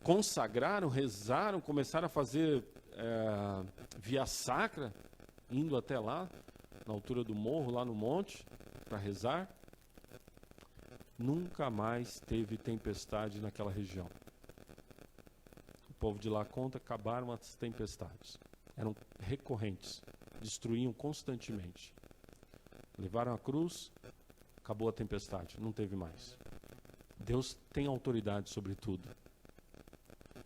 consagraram, rezaram, começaram a fazer via sacra, indo até lá, na altura do morro, lá no monte, para rezar. Nunca mais teve tempestade naquela região. O povo de lá conta, acabaram as tempestades. Eram recorrentes, destruíam constantemente. Levaram a cruz, acabou a tempestade, não teve mais. Deus tem autoridade sobre tudo.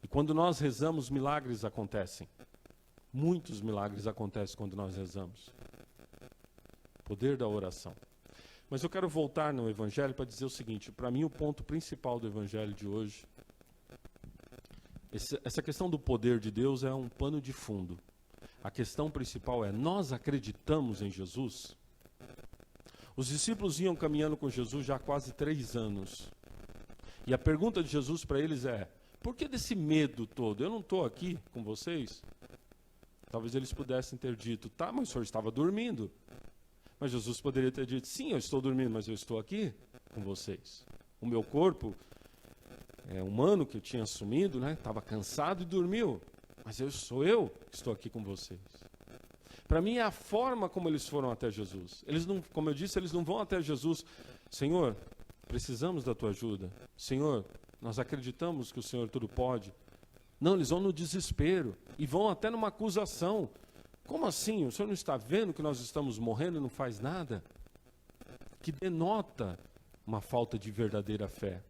E quando nós rezamos, milagres acontecem. Muitos milagres acontecem quando nós rezamos. Poder da oração. Mas eu quero voltar no Evangelho para dizer o seguinte, para mim o ponto principal do Evangelho de hoje, essa questão do poder de Deus é um pano de fundo. A questão principal é, nós acreditamos em Jesus? Os discípulos iam caminhando com Jesus já há quase 3 anos. E a pergunta de Jesus para eles é, por que desse medo todo? Eu não estou aqui com vocês? Talvez eles pudessem ter dito, tá, mas o senhor estava dormindo. Mas Jesus poderia ter dito, sim, eu estou dormindo, mas eu estou aqui com vocês. O meu corpo humano que eu tinha assumido, né, estava cansado e dormiu. Mas sou eu que estou aqui com vocês. Para mim é a forma como eles foram até Jesus. Eles não, como eu disse, eles não vão até Jesus. Senhor, precisamos da tua ajuda. Senhor, nós acreditamos que o Senhor tudo pode. Não, eles vão no desespero e vão até numa acusação. Como assim? O senhor não está vendo que nós estamos morrendo e não faz nada? Que denota uma falta de verdadeira fé.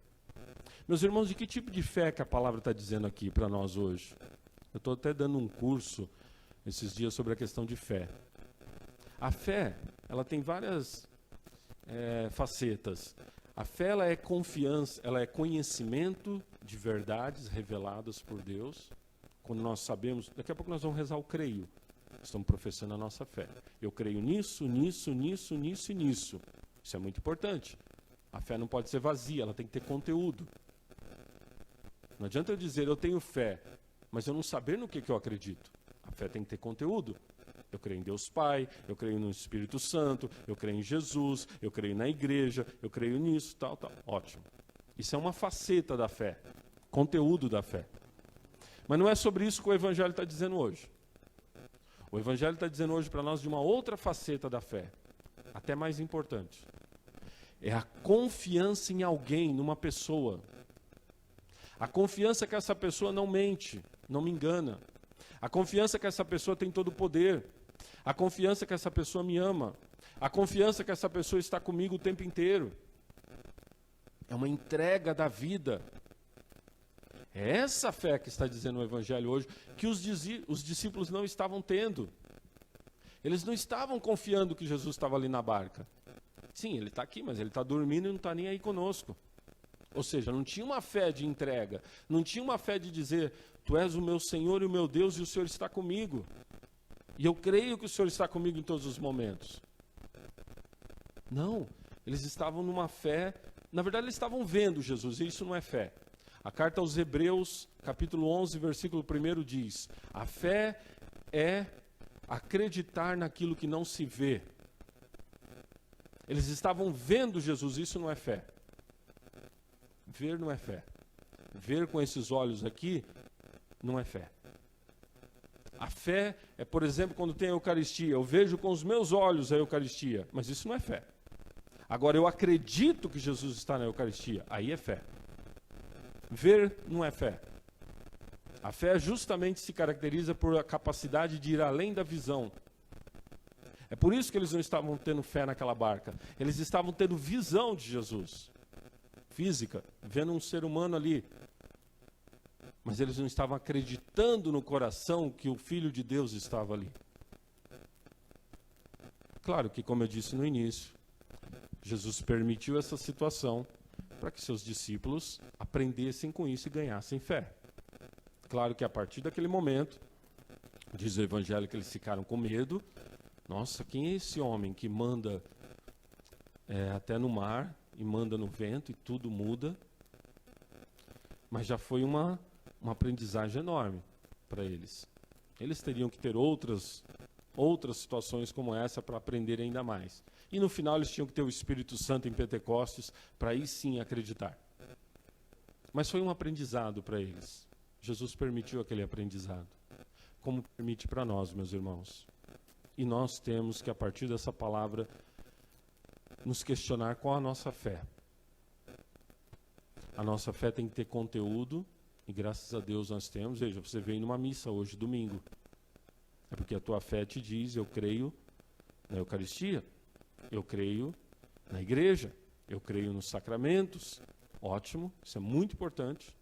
Meus irmãos, de que tipo de fé que a palavra está dizendo aqui para nós hoje? Eu estou até dando um curso esses dias sobre a questão de fé. A fé, ela tem várias facetas. A fé, ela é confiança, ela é conhecimento de verdades reveladas por Deus. Quando nós sabemos, daqui a pouco nós vamos rezar o creio. Estamos professando a nossa fé. Eu creio nisso, nisso, nisso, nisso e nisso. Isso é muito importante. A fé não pode ser vazia, ela tem que ter conteúdo. Não adianta eu dizer, eu tenho fé, mas eu não saber no que eu acredito. A fé tem que ter conteúdo. Eu creio em Deus Pai, eu creio no Espírito Santo, eu creio em Jesus, eu creio na igreja, eu creio nisso, tal, tal. Ótimo. Isso é uma faceta da fé, conteúdo da fé. Mas não é sobre isso que o Evangelho está dizendo hoje. O Evangelho está dizendo hoje para nós de uma outra faceta da fé, até mais importante. É a confiança em alguém, numa pessoa. A confiança que essa pessoa não mente, não me engana. A confiança que essa pessoa tem todo o poder. A confiança que essa pessoa me ama. A confiança que essa pessoa está comigo o tempo inteiro. É uma entrega da vida. É essa fé que está dizendo o Evangelho hoje, que os discípulos não estavam tendo. Eles não estavam confiando que Jesus estava ali na barca. Sim, ele está aqui, mas ele está dormindo e não está nem aí conosco. Ou seja, não tinha uma fé de entrega, não tinha uma fé de dizer, tu és o meu Senhor e o meu Deus e o Senhor está comigo. E eu creio que o Senhor está comigo em todos os momentos. Não, eles estavam numa fé, na verdade eles estavam vendo Jesus, e isso não é fé. A carta aos Hebreus, capítulo 11, versículo 1 diz, a fé é acreditar naquilo que não se vê. Eles estavam vendo Jesus, isso não é fé. Ver não é fé. Ver com esses olhos aqui não é fé. A fé é, por exemplo, quando tem a Eucaristia. Eu vejo com os meus olhos a Eucaristia, mas isso não é fé. Agora, eu acredito que Jesus está na Eucaristia, aí é fé. Ver não é fé. A fé justamente se caracteriza por a capacidade de ir além da visão. É por isso que eles não estavam tendo fé naquela barca. Eles estavam tendo visão de Jesus. Física, vendo um ser humano ali. Mas eles não estavam acreditando no coração que o Filho de Deus estava ali. Claro que, como eu disse no início, Jesus permitiu essa situação para que seus discípulos aprendessem com isso e ganhassem fé. Claro que a partir daquele momento, diz o Evangelho que eles ficaram com medo. Nossa, quem é esse homem que manda até no mar e manda no vento e tudo muda? Mas já foi uma aprendizagem enorme para eles. Eles teriam que ter outras situações como essa para aprender ainda mais. E no final eles tinham que ter o Espírito Santo em Pentecostes para aí sim acreditar. Mas foi um aprendizado para eles. Jesus permitiu aquele aprendizado, como permite para nós, meus irmãos. E nós temos que, a partir dessa palavra, nos questionar qual a nossa fé. A nossa fé tem que ter conteúdo, e graças a Deus nós temos. Veja, você veio numa missa hoje, domingo. É porque a tua fé te diz, eu creio na Eucaristia, eu creio na igreja, eu creio nos sacramentos. Ótimo, isso é muito importante.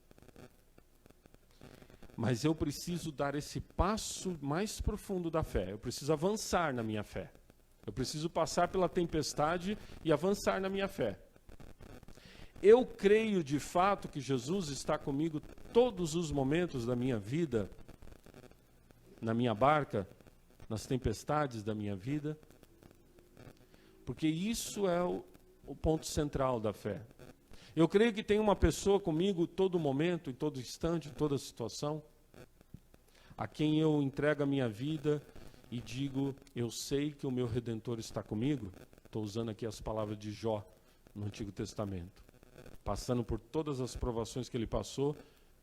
Mas eu preciso dar esse passo mais profundo da fé. Eu preciso avançar na minha fé. Eu preciso passar pela tempestade e avançar na minha fé. Eu creio de fato que Jesus está comigo todos os momentos da minha vida, na minha barca, nas tempestades da minha vida. Porque isso é o ponto central da fé. Eu creio que tem uma pessoa comigo todo momento, em todo instante, em toda situação, a quem eu entrego a minha vida e digo, eu sei que o meu Redentor está comigo. Estou usando aqui as palavras de Jó no Antigo Testamento. Passando por todas as provações que ele passou,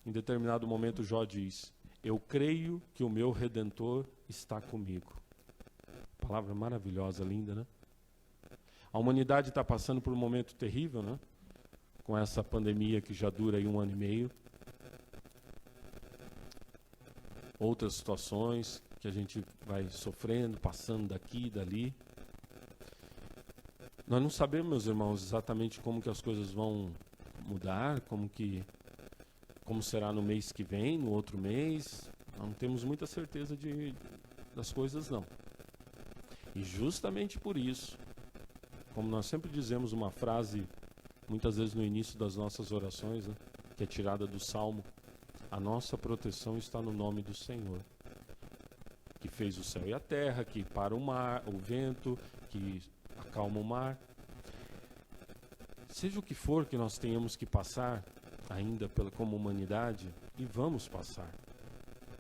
em determinado momento Jó diz, eu creio que o meu Redentor está comigo. Palavra maravilhosa, linda, né? A humanidade está passando por um momento terrível, né? Com essa pandemia que já dura aí 1 ano e meio. Outras situações que a gente vai sofrendo, passando daqui e dali. Nós não sabemos, meus irmãos, exatamente como que as coisas vão mudar, como será no mês que vem, no outro mês. Não temos muita certeza das coisas, não. E justamente por isso, como nós sempre dizemos uma frase, muitas vezes no início das nossas orações, né, que é tirada do Salmo, a nossa proteção está no nome do Senhor, que fez o céu e a terra, que para o mar, o vento, que acalma o mar. Seja o que for que nós tenhamos que passar, ainda como humanidade, e vamos passar.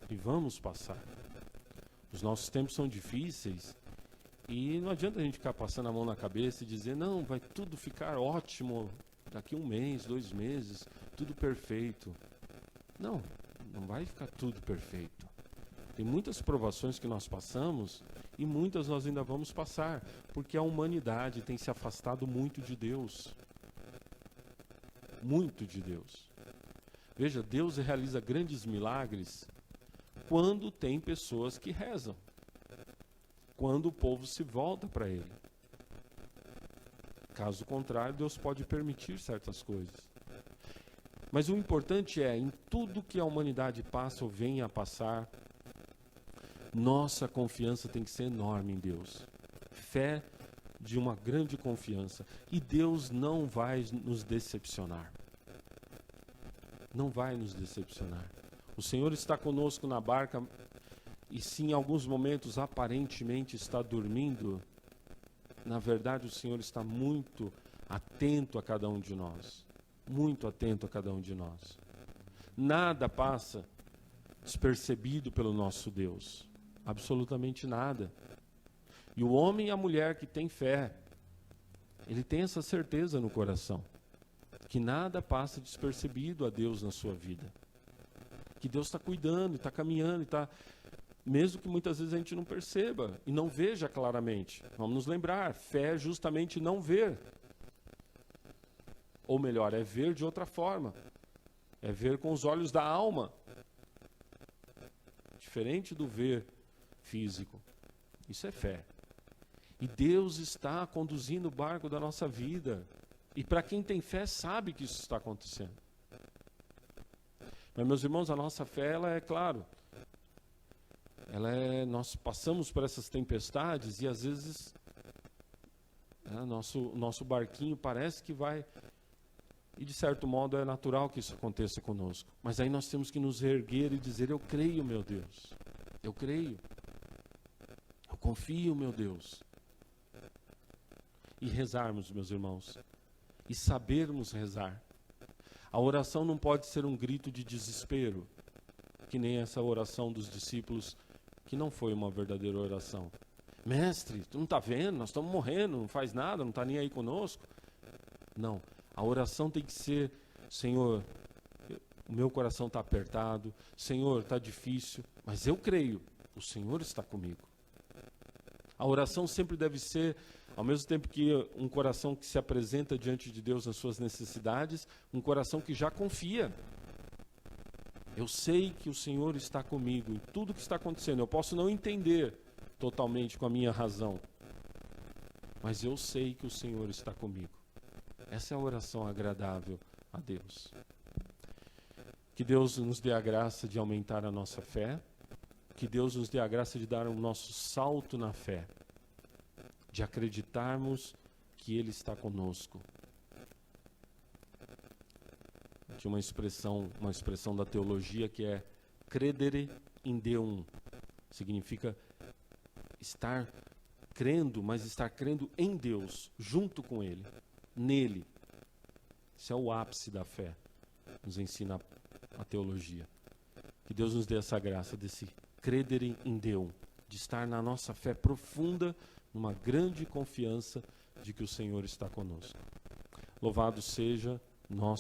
E vamos passar. Os nossos tempos são difíceis, e não adianta a gente ficar passando a mão na cabeça e dizer, não, vai tudo ficar ótimo daqui 1 mês, 2 meses, tudo perfeito. Não, não vai ficar tudo perfeito. Tem muitas provações que nós passamos e muitas nós ainda vamos passar, porque a humanidade tem se afastado muito de Deus. Muito de Deus. Veja, Deus realiza grandes milagres quando tem pessoas que rezam. Quando o povo se volta para Ele. Caso contrário, Deus pode permitir certas coisas. Mas o importante é, em tudo que a humanidade passa ou venha a passar, nossa confiança tem que ser enorme em Deus. Fé de uma grande confiança. E Deus não vai nos decepcionar. Não vai nos decepcionar. O Senhor está conosco na barca, e se em alguns momentos aparentemente está dormindo, na verdade o Senhor está muito atento a cada um de nós. Muito atento a cada um de nós. Nada passa despercebido pelo nosso Deus. Absolutamente nada. E o homem e a mulher que tem fé, ele tem essa certeza no coração, que nada passa despercebido a Deus na sua vida. Que Deus está cuidando, está caminhando, mesmo que muitas vezes a gente não perceba e não veja claramente. Vamos nos lembrar, fé é justamente não ver. Ou melhor, é ver de outra forma. É ver com os olhos da alma. Diferente do ver físico. Isso é fé. E Deus está conduzindo o barco da nossa vida. E para quem tem fé, sabe que isso está acontecendo. Mas, meus irmãos, a nossa fé, ela é, claro, nós passamos por essas tempestades e às vezes nosso barquinho parece que vai, e de certo modo é natural que isso aconteça conosco. Mas aí nós temos que nos erguer e dizer, eu creio, meu Deus, eu creio, eu confio, meu Deus. E rezarmos, meus irmãos, e sabermos rezar. A oração não pode ser um grito de desespero, que nem essa oração dos discípulos, que não foi uma verdadeira oração. Mestre, tu não está vendo? Nós estamos morrendo, não faz nada, não está nem aí conosco. Não, a oração tem que ser, Senhor, o meu coração está apertado, Senhor, está difícil, mas eu creio, o Senhor está comigo. A oração sempre deve ser, ao mesmo tempo que um coração que se apresenta diante de Deus nas suas necessidades, um coração que já confia. Eu sei que o Senhor está comigo em tudo que está acontecendo. Eu posso não entender totalmente com a minha razão, mas eu sei que o Senhor está comigo. Essa é a oração agradável a Deus. Que Deus nos dê a graça de aumentar a nossa fé, que Deus nos dê a graça de dar o nosso salto na fé, de acreditarmos que Ele está conosco. Tinha uma expressão da teologia que é credere in Deum. Significa estar crendo, mas estar crendo em Deus, junto com Ele, nele. Esse é o ápice da fé, nos ensina a teologia. Que Deus nos dê essa graça desse credere in Deum, de estar na nossa fé profunda, numa grande confiança de que o Senhor está conosco. Louvado seja nosso